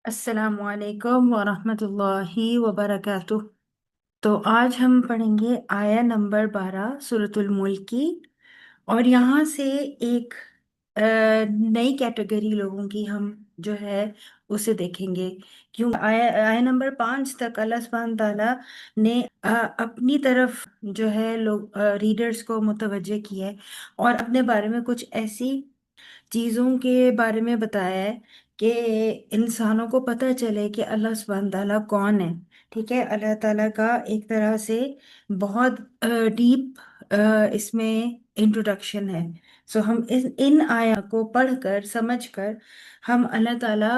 अस्सलाम वालेकुम वरहमतुल्लाहि वबरकातुह। तो आज हम पढ़ेंगे आया नंबर 12 सूरतुल मुल्क की। और यहाँ से एक नई कैटेगरी लोगों की हम जो है उसे देखेंगे। क्यों आया नंबर 5 तक अल्लाह सुब्हान ताला ने अपनी तरफ जो है लोग रीडर्स को मुतवज्जे किया है और अपने बारे में कुछ ऐसी चीज़ों के बारे में बताया है कि इंसानों को पता चले कि अल्लाह सुब्हान ताला कौन है। ठीक है, अल्लाह ताला का एक तरह से बहुत डीप इसमें इंट्रोडक्शन है। सो हम इन आया को पढ़कर समझकर हम अल्लाह ताला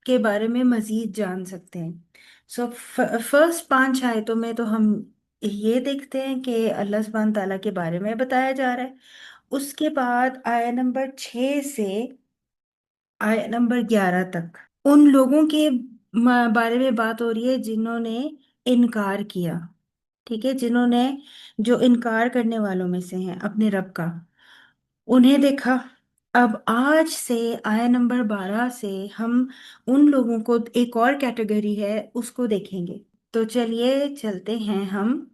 के बारे में मज़ीद जान सकते हैं। सो फर्स्ट 5 आयतों में तो हम ये देखते हैं कि अल्लाह सुब्हान ताला के बारे में बताया जा रहा है। उसके बाद आया नंबर 6 से आया नंबर 11 तक उन लोगों के बारे में बात हो रही है जिन्होंने इनकार किया। ठीक है, जिन्होंने जो इनकार करने वालों में से हैं अपने रब का, उन्हें देखा। अब आज से आया नंबर 12 से हम उन लोगों को, एक और कैटेगरी है उसको देखेंगे। तो चलिए चलते हैं हम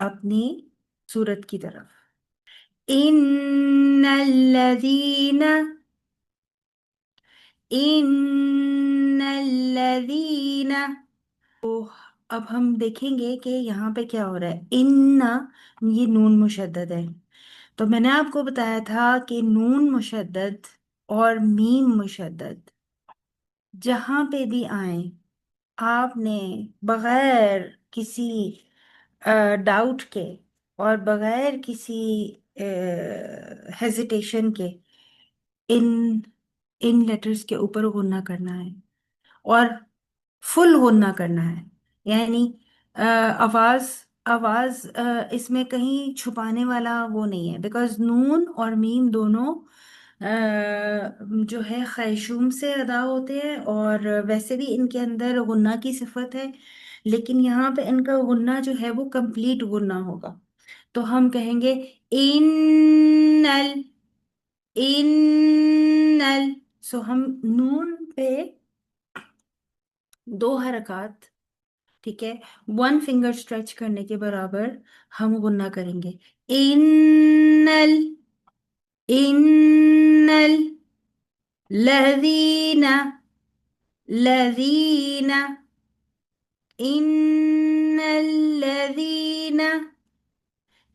अपनी सूरत की तरफ। इन्नल्लज़ीना इन्नल्लज़ीना। तो अब हम देखेंगे कि यहाँ पे क्या हो रहा है। इन्ना, ये नून मुशद्दद है। तो मैंने आपको बताया था कि नून मुशद्दद और मीम मुशद्दद जहाँ पे भी आए, आपने बगैर किसी डाउट के और बगैर किसी हेजिटेशन के इन इन लेटर्स के ऊपर गुन्ना करना है और फुल गुन्ना करना है। यानी आवाज आवाज इसमें कहीं छुपाने वाला वो नहीं है, बिकॉज नून और मीम दोनों जो है खैशूम से अदा होते हैं और वैसे भी इनके अंदर गुन्ना की सिफत है। लेकिन यहाँ पे इनका गुन्ना जो है वो कंप्लीट गुन्ना होगा। तो हम कहेंगे इन्नल इन्नल। सो हम नून पे 2 हरकत, ठीक है, 1 फिंगर स्ट्रेच करने के बराबर हम गुन्ना करेंगे। इन्नल इन्नल लजीना लजीना इन्नल लजीना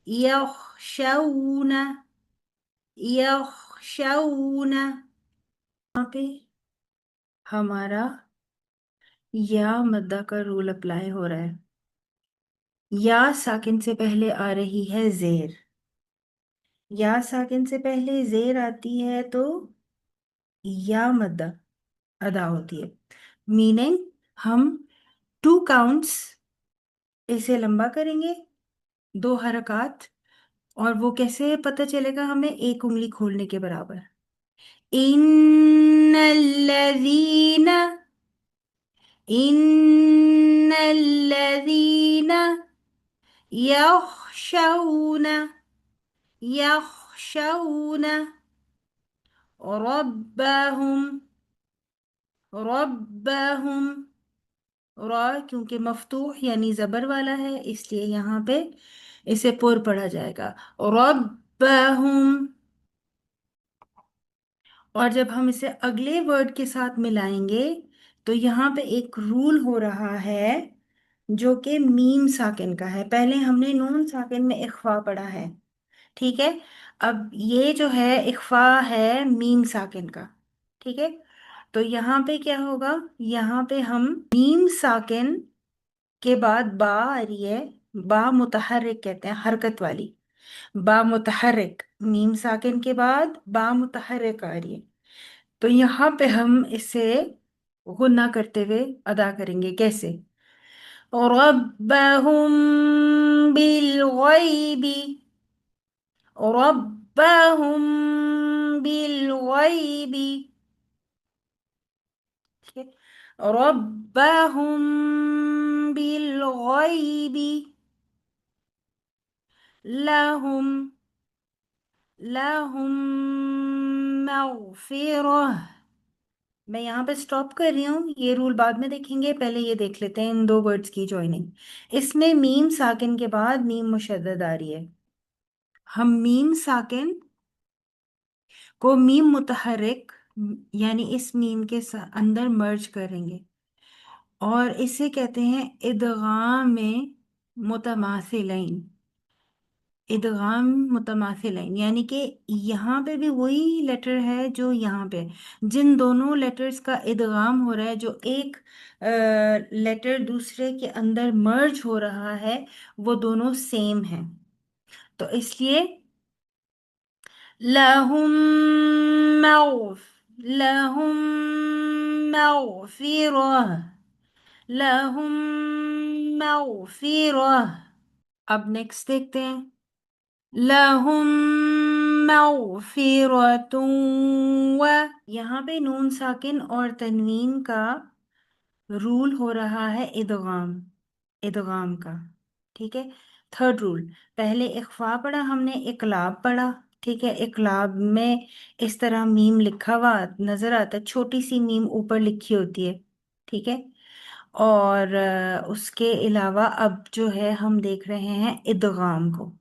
यख्शौना यख्शौना। यहाँ पे हमारा या मद्दा का रूल अप्लाई हो रहा है। या साकिन से पहले आ रही है जेर। या साकिन से पहले जेर आती है तो या मद्दा अदा होती है। मीनिंग हम 2 काउंट्स इसे लंबा करेंगे, 2 हरकत। और वो कैसे पता चलेगा हमें? एक उंगली खोलने के बराबर। इन्नल्लज़ीना इन्नल्लज़ीना यख्शौना यख्शौना रब्बहुम रब्बहुम। रा क्योंकि मफ्तूह यानी जबर वाला है, इसलिए यहाँ पे इसे पुर पढ़ा जाएगा, रब्बहुम। और जब हम इसे अगले वर्ड के साथ मिलाएंगे तो यहाँ पे एक रूल हो रहा है जो कि मीम साकिन का है। पहले हमने नून साकिन में इख्फा पढ़ा है, ठीक है। अब ये जो है इख्फा है मीम साकिन का, ठीक है। तो यहाँ पे क्या होगा? यहाँ पे हम मीम साकिन के बाद बा आ रही है। बा मुतहर्रिक कहते हैं, हरकत वाली। बा मुतहर्रिक, मीम साकिन के बाद बा मुतहर्रिक आ रही है। तो यहाँ पे हम इसे गुन्ना करते हुए अदा करेंगे। कैसे? रब्बहुम बिलगैबी रब्बहुम बिलगैबी। ठीक है, रब्बहुम बिलगैबी लहुम लहुम मगफिरह मैं यहाँ पे स्टॉप कर रही हूँ, ये रूल बाद में देखेंगे, पहले ये देख लेते हैं इन दो वर्ड्स की जॉइनिंग। इसमें मीम साकिन के बाद मीम मुशद्दद आ रही है। हम मीम साकिन को मीम मुतहरिक यानी इस मीम के अंदर मर्ज करेंगे, और इसे कहते हैं इदगाम में मुतमासिलैन। इदगाम मुतमासिलैन यानी कि यहाँ पे भी वही लेटर है जो यहाँ पे है। जिन दोनों लेटर्स का इदगाम हो रहा है, जो एक लेटर दूसरे के अंदर मर्ज हो रहा है, वो दोनों सेम है। तो इसलिए लहुम मौफ लहुम मौफिरह लहुम मौफिरह। अब नेक्स्ट देखते हैं। लहुम मगफिरतुन व, यहाँ पे नून साकिन और तनवीन का रूल हो रहा है इदगाम, इदगाम का। ठीक है। थर्ड रूल, पहले इख्फा पढ़ा हमने, इकलाब पढ़ा। ठीक है, इकलाब में इस तरह मीम लिखा हुआ नजर आता है, छोटी सी मीम ऊपर लिखी होती है। ठीक है। और उसके अलावा अब जो है हम देख रहे हैं इदगाम को।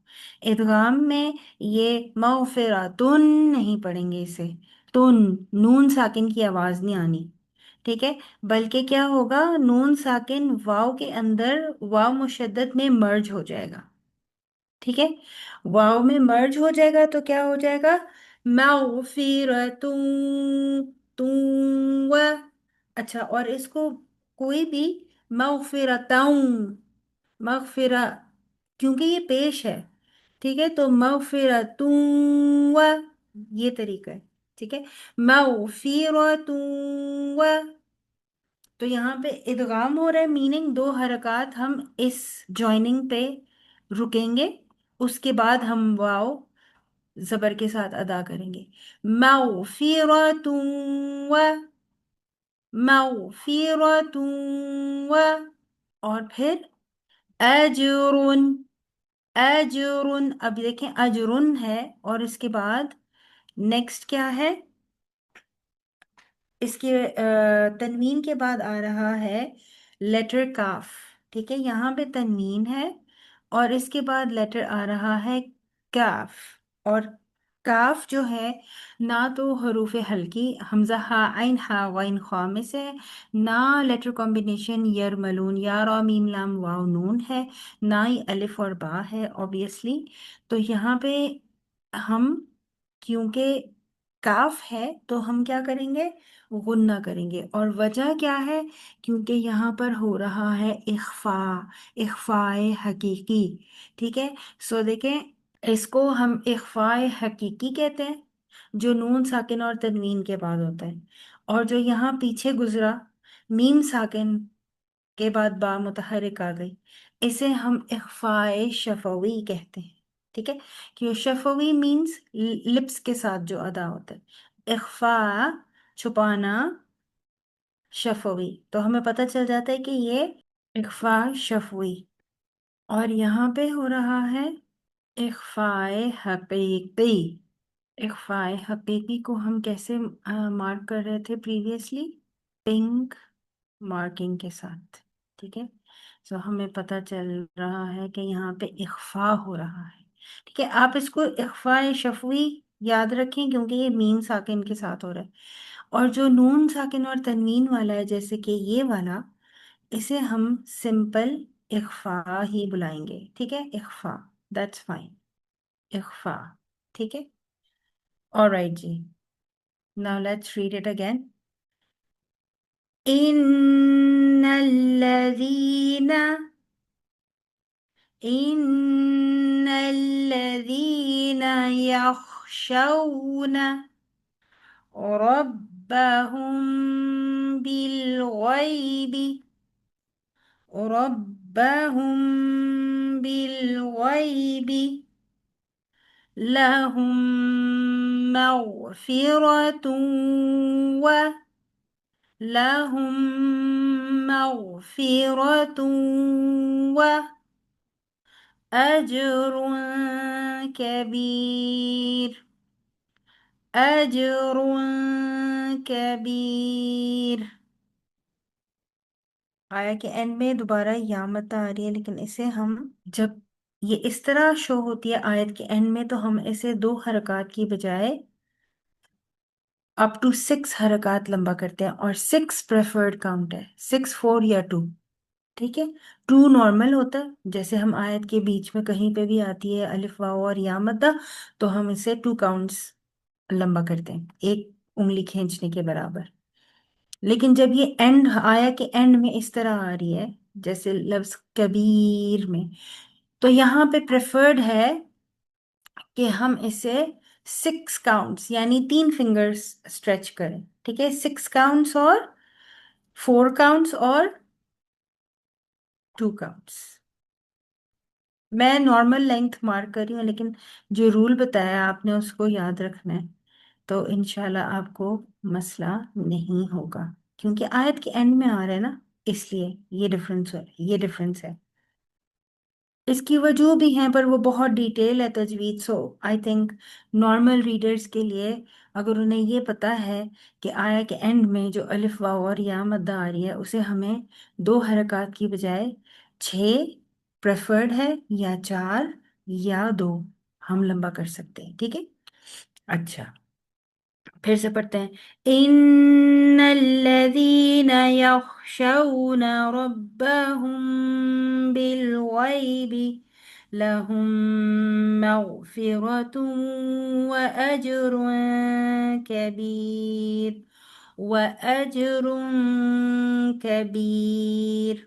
इदगाम में ये मगफिरतुन नहीं पढ़ेंगे इसे, तुन, नून साकिन की आवाज नहीं आनी। ठीक है। बल्कि क्या होगा, नून साकिन वाव के अंदर वाव मुशद्दद में मर्ज हो जाएगा। ठीक है। वाव में मर्ज हो जाएगा तो क्या हो जाएगा, मगफिरतुन तुम व। अच्छा, और इसको कोई भी मगफिरतुन, मगफिरा, क्योंकि ये पेश है। ठीक है, तो मगफिरतुन व, ये तरीका है। ठीक है, मगफिरतुन व। तो यहाँ पे इदगाम हो रहा है, मीनिंग दो हरकत हम इस जॉइनिंग पे रुकेंगे, उसके बाद हम वाव जबर के साथ अदा करेंगे। मगफिरतुन व, मगफिरतुन व। और फिर अजरुन, अजरुन। अब देखें अजरुन है, और इसके बाद नेक्स्ट क्या है, इसके तनवीन के बाद आ रहा है लेटर काफ। ठीक है, यहाँ पे तनवीन है और इसके बाद लेटर आ रहा है काफ। और काफ जो है, ना तो हरूफ हल्की हमजा हा आइन हा वाइन ख्वा में से है, ना लेटर कॉम्बिनेशन यरमलून या रा मीम लाम वाव नून है, ना ही अलिफ और बा है ऑब्वियसली। तो यहाँ पे हम, क्योंकि काफ है, तो हम क्या करेंगे, गुन्ना करेंगे। और वजह क्या है, क्योंकि यहाँ पर हो रहा है इख्फा, इख्फाए हकीकी। ठीक है। सो देखें, इसको हम इख्फाए हकीकी कहते हैं, जो नून साकिन और तनवीन के बाद होता है। और जो यहाँ पीछे गुजरा, मीम साकिन के बाद बा मुतहरिक आ गई, इसे हम इख्फाए शफवी कहते हैं। ठीक है, कि शफवी मीन्स लिप्स के साथ जो अदा होता है, इख्फा छुपाना, शफवी। तो हमें पता चल जाता है कि ये इख्फा शफवी। और यहाँ पे हो रहा है इख्फाए हकीकी। इख्फाए हकीकी को हम कैसे मार्क कर रहे थे प्रीवियसली, पिंक मार्किंग के साथ। ठीक है। सो हमें पता चल रहा है कि यहाँ पे इख्फा हो रहा है। ठीक है, आप इसको इख्फा शफवी याद रखें, क्योंकि ये मीम साकिन के साथ हो रहा है। और जो नून साकिन और तनवीन वाला है, जैसे कि ये वाला, इसे हम सिंपल इख्फा ही बुलाएंगे। ठीक है, इख्फा, दैट्स फाइन, इख्फा। ठीक है। ऑलराइट जी, now let's read it again. इन्नल्लज़ीना, इन्नल्लज़ीना यख़शौना रब्बहुम बिलगैबि, रब्बहुम बिलगैबि लहुम मग़फ़िरतुन व, लहुम मग़फ़िरतुन व أجر كبير، أجر कबीर। आया के एंड में दोबारा या मत आ रही है, लेकिन इसे हम जब ये इस तरह शो होती है आयत के एंड में, तो हम इसे दो हरकत की बजाय अप टू 6 हरकत लंबा करते हैं, और 6 प्रेफर्ड काउंट है, 6 4 या 2। ठीक है। 2 नॉर्मल होता है, जैसे हम आयत के बीच में कहीं पे भी आती है अलिफ वाव और या मद्दा, तो हम इसे 2 काउंट्स लंबा करते हैं, एक उंगली खींचने के बराबर। लेकिन जब ये एंड आया के एंड में इस तरह आ रही है, जैसे लफ्ज कबीर में, तो यहाँ पे प्रेफर्ड है कि हम इसे 6 काउंट्स यानी 3 फिंगर्स स्ट्रेच करें। ठीक है, 6 काउंट्स और 4 काउंट्स और 2 काउंट्स। मैं नॉर्मल लेंथ मार्क कर रही हूँ, लेकिन जो रूल बताया आपने उसको याद रखना है, तो इंशाल्लाह आपको मसला नहीं होगा, क्योंकि आयत के एंड में आ रहा है ना, इसलिए ये डिफरेंस है, ये डिफरेंस है। इसकी वजह भी हैं, पर वो बहुत डिटेल है तजवीद, सो आई थिंक नॉर्मल रीडर्स के लिए, अगर उन्हें ये पता है कि आया के एंड में जो अलिफ वाव और या मद्दा आ रही है, उसे हमें 2 हरकत की बजाय 6 प्रेफर्ड है, या 4 या 2 हम लंबा कर सकते हैं। ठीक है। अच्छा, फिर से पढ़ते हैं। इन्नल्लज़ीन यख़शौन रब्बहुम बिलग़ैबि लहुम मग़फ़िरतुन व अज्रुन कबीर, व अज्रुन कबीर।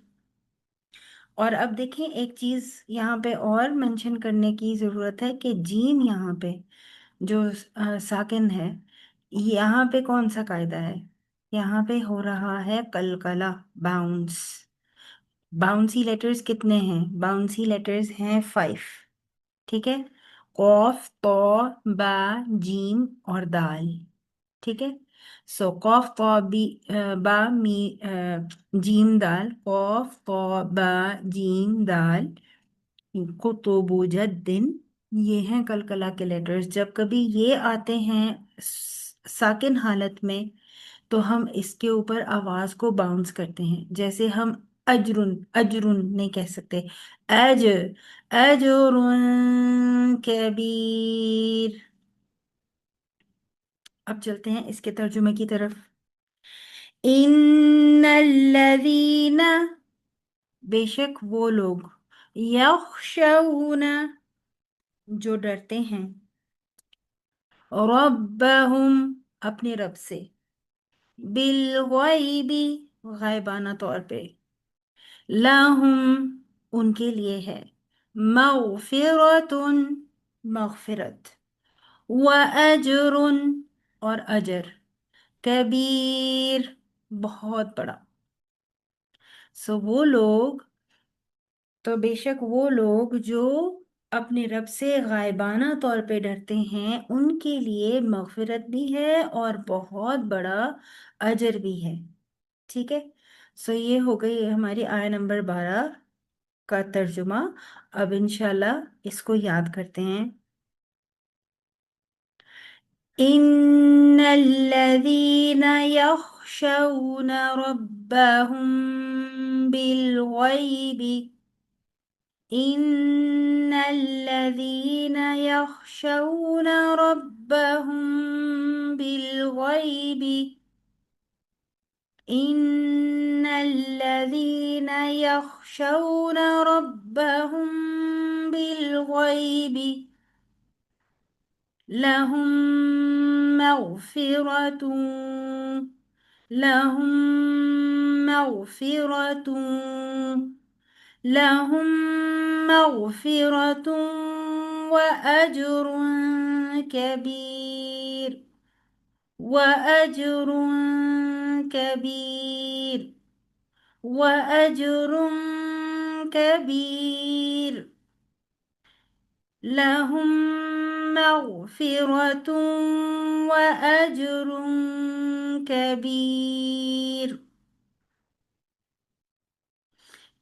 और अब देखें, एक चीज यहाँ पे और मेंशन करने की जरूरत है कि जीम यहाँ पे जो साकिन है, यहाँ पे कौन सा कायदा है? यहाँ पे हो रहा है कलकला, बाउंस। बाउंसी लेटर्स कितने हैं? बाउंसी लेटर्स हैं 5। ठीक है। कॉफ, तो, बा, जीम और दाल। ठीक है। सो कॉफ, तो, बा, जीम दाल, कॉफ, तो, बा, जीम दाल, कुतुबु जद्दिन। ये हैं कलकला के लेटर्स। जब कभी ये आते हैं साकिन हालत में, तो हम इसके ऊपर आवाज को बाउंस करते हैं, जैसे हम अजरुन, अजरुन नहीं कह सकते, अज, अजरुन कबीर। अब चलते हैं इसके तर्जुमे की तरफ। इन्नल्लज़ीना, बेशक वो लोग, यख़शौना, जो डरते हैं, रब्बहुम, अपने रब से, बिलग़ैबी, गायबाना तौर पे, लहुम, उनके लिए है, मग़फ़िरतुन, मग़फ़िरत, व अजरुन, और अजर, कबीर, बहुत बड़ा। सो वो लोग, तो बेशक वो लोग जो अपने रब से गायबाना तौर पे डरते हैं, उनके लिए मगफिरत भी है और बहुत बड़ा अजर भी है। ठीक है। सो ये हो गई हमारी आया नंबर 12 का तर्जुमा। अब इंशाल्लाह इसको याद करते हैं। इन्नल्लज़ीन यख़शौन रब्बहुम बिलग़ैबि, إن الذين يخشون ربهم بالغيب، إن الذين يخشون ربهم بالغيب لهم مغفرة، لهم مغفرة، لهم مغفرة وأجر كبير، وأجر كبير، وأجر كبير، لهم مغفرة وأجر كبير.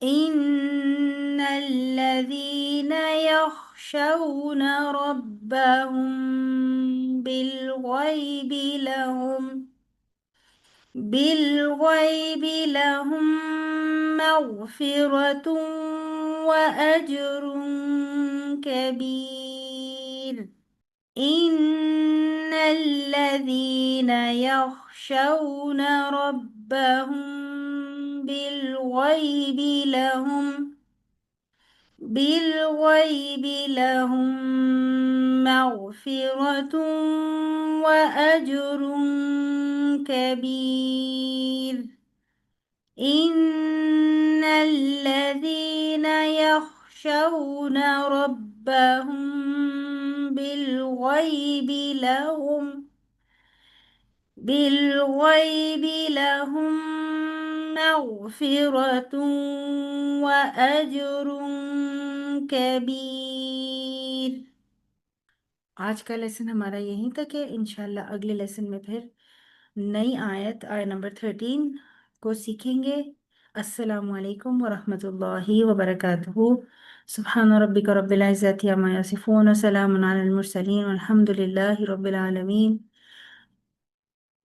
إن الذين يخشون ربهم بالغيب لهم بالغيب لهم مغفرة وأجر كبير. إن الذين يخشون ربهم بالغيب لهم مغفرة وأجر كبير. إن الذين يخشون ربهم بالغيب لهم بالغيب لهم مغفرة وأجر كبير۔ आज का लेसन हमारा यहीं तक है। इंशाल्लाह अगले लेसन में फिर नई आयत नंबर 13 को सीखेंगे। अस्सलामु अलैकुम वरहमतुल्लाहि वबरकातुहू। सुब्हान रब्बिका रब्बिल इज्जति अम्मा यसिफून व सलामुन अलल मुरसलीन वल्हम्दुलिल्लाहि रब्बिल आलमीन।